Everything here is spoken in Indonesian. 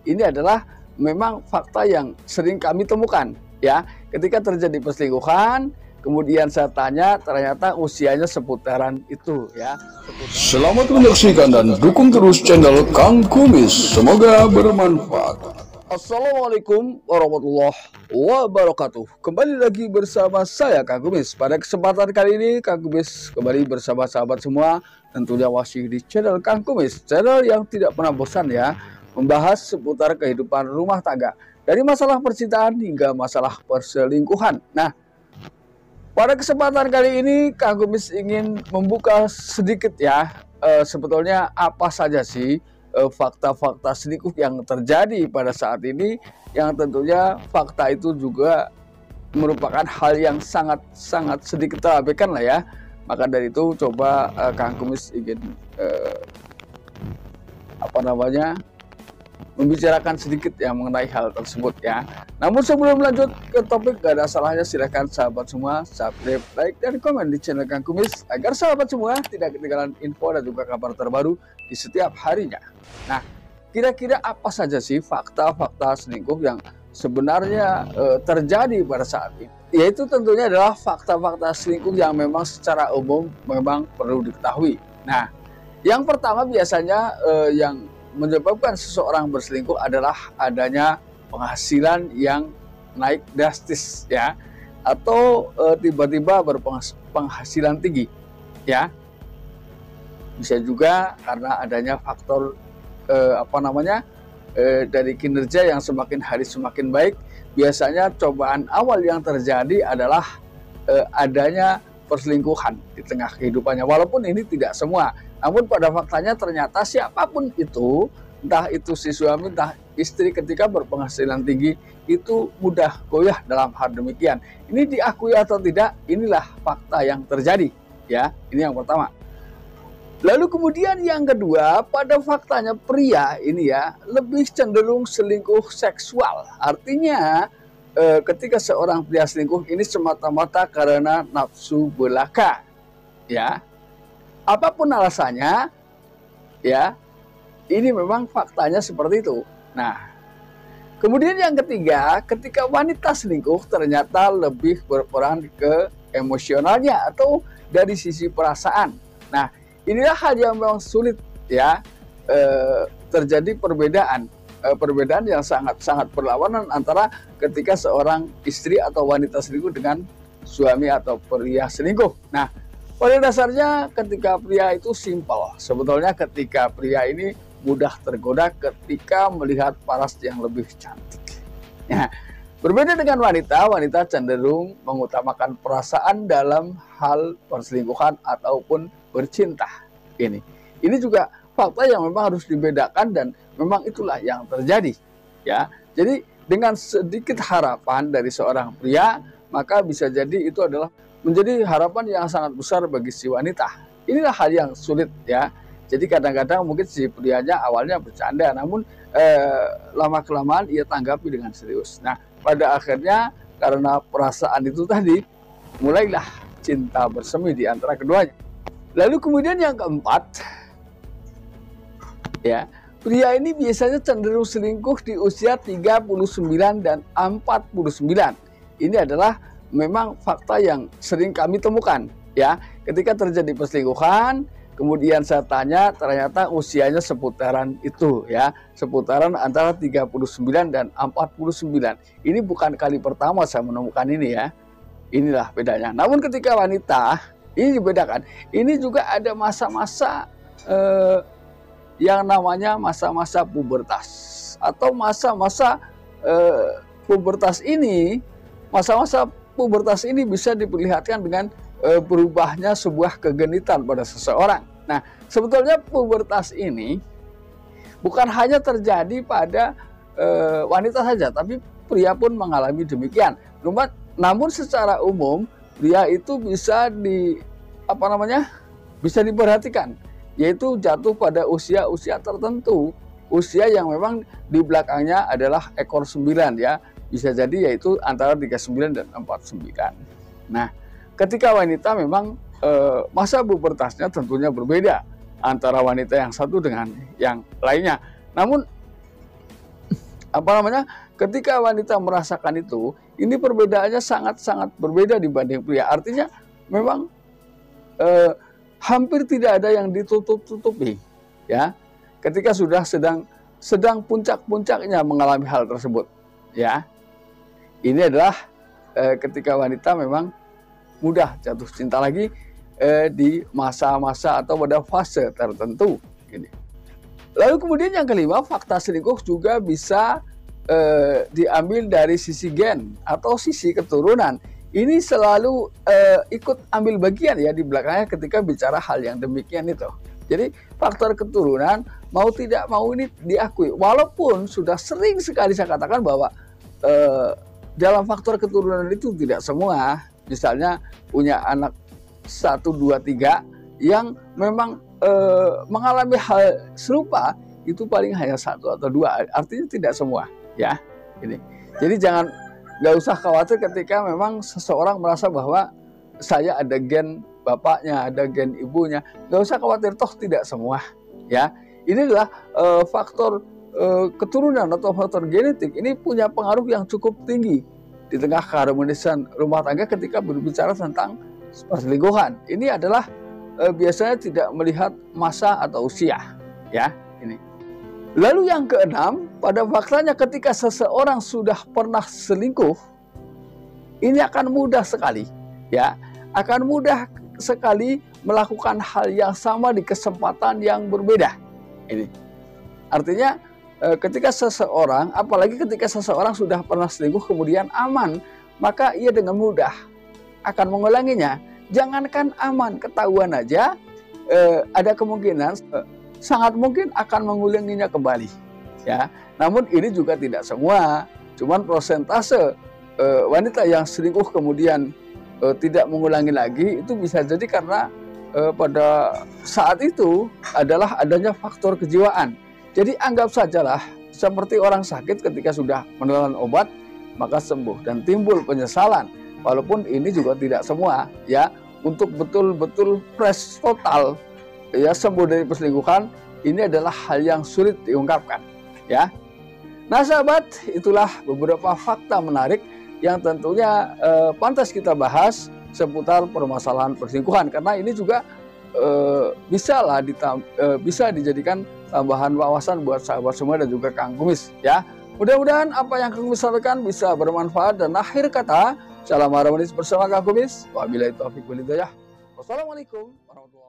ini adalah memang fakta yang sering kami temukan ya. Ketika terjadi perselingkuhan, kemudian saya tanya, ternyata usianya seputaran itu ya. Selamat menyaksikan dan dukung terus channel Kang Kumis. Semoga bermanfaat. Assalamualaikum warahmatullahi wabarakatuh. Kembali lagi bersama saya Kang Kumis. Pada kesempatan kali ini Kang Kumis kembali bersama sahabat semua, tentunya masih di channel Kang Kumis, channel yang tidak pernah bosan ya, membahas seputar kehidupan rumah tangga, dari masalah percintaan hingga masalah perselingkuhan. Nah, pada kesempatan kali ini Kang Kumis ingin membuka sedikit ya, sebetulnya apa saja sih fakta-fakta selingkuh yang terjadi pada saat ini, yang tentunya fakta itu juga merupakan hal yang sangat sedikit terabaikan lah ya. Maka dari itu coba Kang Kumis ingin membicarakan sedikit yang mengenai hal tersebut ya. Namun sebelum lanjut ke topik, gak ada salahnya silahkan sahabat semua subscribe, like, dan komen di channel Kang Kumis agar sahabat semua tidak ketinggalan info dan juga kabar terbaru di setiap harinya. Nah, kira-kira apa saja sih fakta-fakta selingkuh yang sebenarnya terjadi pada saat ini? Yaitu tentunya adalah fakta-fakta selingkuh yang memang secara umum memang perlu diketahui. Nah, yang pertama biasanya yang menyebabkan seseorang berselingkuh adalah adanya penghasilan yang naik drastis ya, atau tiba-tiba berpenghasilan tinggi ya. Bisa juga karena adanya faktor dari kinerja yang semakin hari semakin baik. Biasanya cobaan awal yang terjadi adalah adanya perselingkuhan di tengah kehidupannya, walaupun ini tidak semua. Namun pada faktanya ternyata siapapun itu, entah itu si suami, entah istri, ketika berpenghasilan tinggi itu mudah goyah dalam hal demikian. Ini diakui atau tidak, inilah fakta yang terjadi ya. Ini yang pertama. Lalu kemudian yang kedua, pada faktanya pria ini ya lebih cenderung selingkuh seksual. Artinya ketika seorang pria selingkuh ini semata-mata karena nafsu belaka ya. Apapun alasannya ya, ini memang faktanya seperti itu. Nah, kemudian yang ketiga, ketika wanita selingkuh ternyata lebih berperan ke emosionalnya atau dari sisi perasaan. Nah, inilah hal yang memang sulit ya, terjadi perbedaan yang sangat berlawanan antara ketika seorang istri atau wanita selingkuh dengan suami atau pria selingkuh. Nah, pada dasarnya ketika pria itu simpel. Sebetulnya ketika pria ini mudah tergoda ketika melihat paras yang lebih cantik. Ya, berbeda dengan wanita, wanita cenderung mengutamakan perasaan dalam hal perselingkuhan ataupun bercinta. Ini juga fakta yang memang harus dibedakan dan memang itulah yang terjadi. Ya, jadi dengan sedikit harapan dari seorang pria, maka bisa jadi itu adalah menjadi harapan yang sangat besar bagi si wanita. Inilah hal yang sulit ya. Jadi kadang-kadang mungkin si prianya awalnya bercanda, namun lama-kelamaan ia tanggapi dengan serius. Nah, pada akhirnya karena perasaan itu tadi, mulailah cinta bersemi di antara keduanya. Lalu kemudian yang keempat, ya, pria ini biasanya cenderung selingkuh di usia 39 dan 49. Ini adalah memang fakta yang sering kami temukan ya. Ketika terjadi perselingkuhan, kemudian saya tanya, ternyata usianya seputaran itu ya, seputaran antara 39 dan 49. Ini bukan kali pertama saya menemukan ini ya. Inilah bedanya. Namun ketika wanita, ini dibedakan. Ini juga ada masa-masa yang namanya masa-masa pubertas, atau masa-masa pubertas ini, masa-masa pubertas ini bisa diperlihatkan dengan berubahnya sebuah kegenitan pada seseorang. Nah, sebetulnya pubertas ini bukan hanya terjadi pada wanita saja, tapi pria pun mengalami demikian. Namun secara umum pria itu bisa bisa diperhatikan, yaitu jatuh pada usia-usia tertentu, usia yang memang di belakangnya adalah ekor 9 ya. Bisa jadi yaitu antara 39 dan 49. Nah, ketika wanita memang masa pubertasnya tentunya berbeda antara wanita yang satu dengan yang lainnya. Namun Apa namanya? Ketika wanita merasakan itu, ini perbedaannya sangat-sangat berbeda dibanding pria. Artinya memang hampir tidak ada yang ditutup-tutupi, ya. Ketika sudah sedang puncak-puncaknya mengalami hal tersebut, ya. Ini adalah ketika wanita memang mudah jatuh cinta lagi di masa-masa atau pada fase tertentu. Ini. Lalu kemudian yang kelima, fakta selingkuh juga bisa diambil dari sisi gen atau sisi keturunan. Ini selalu ikut ambil bagian ya di belakangnya ketika bicara hal yang demikian itu. Jadi faktor keturunan mau tidak mau ini diakui. Walaupun sudah sering sekali saya katakan bahwa dalam faktor keturunan itu tidak semua. Misalnya punya anak 1, 2, 3 yang memang mengalami hal serupa, itu paling hanya 1 atau 2, artinya tidak semua, ya. Ini. Jadi nggak usah khawatir ketika memang seseorang merasa bahwa saya ada gen bapaknya, ada gen ibunya, nggak usah khawatir, toh tidak semua, ya. Ini adalah faktor keturunan atau faktor genetik. Ini punya pengaruh yang cukup tinggi di tengah keharmonisan rumah tangga ketika berbicara tentang perselingkuhan. Ini adalah biasanya tidak melihat masa atau usia, ya. Ini. Lalu yang keenam, pada faktanya ketika seseorang sudah pernah selingkuh, ini akan mudah sekali, ya, akan mudah sekali melakukan hal yang sama di kesempatan yang berbeda. Ini artinya ketika seseorang, apalagi ketika seseorang sudah pernah selingkuh kemudian aman, maka ia dengan mudah akan mengulanginya. Jangankan aman, ketahuan aja, ada kemungkinan sangat mungkin akan mengulanginya kembali, ya. Namun ini juga tidak semua, cuman prosentase wanita yang selingkuh kemudian tidak mengulangi lagi itu bisa jadi karena pada saat itu adalah adanya faktor kejiwaan. Jadi anggap sajalah seperti orang sakit ketika sudah menelan obat maka sembuh dan timbul penyesalan. Walaupun ini juga tidak semua, ya. Untuk betul-betul fresh total, ya, sembuh dari perselingkuhan, ini adalah hal yang sulit diungkapkan, ya. Nah sahabat, itulah beberapa fakta menarik yang tentunya pantas kita bahas seputar permasalahan perselingkuhan, karena ini juga bisa dijadikan tambahan wawasan buat sahabat semua dan juga Kang Kumis, ya. Mudah-mudahan apa yang Kang Kumis sampaikan bisa bermanfaat, dan akhir kata, salam harmonis bersama Kang Kumis. Wabillahi taufiq wal hidayah. Wassalamualaikum warahmatullahi wabarakatuh.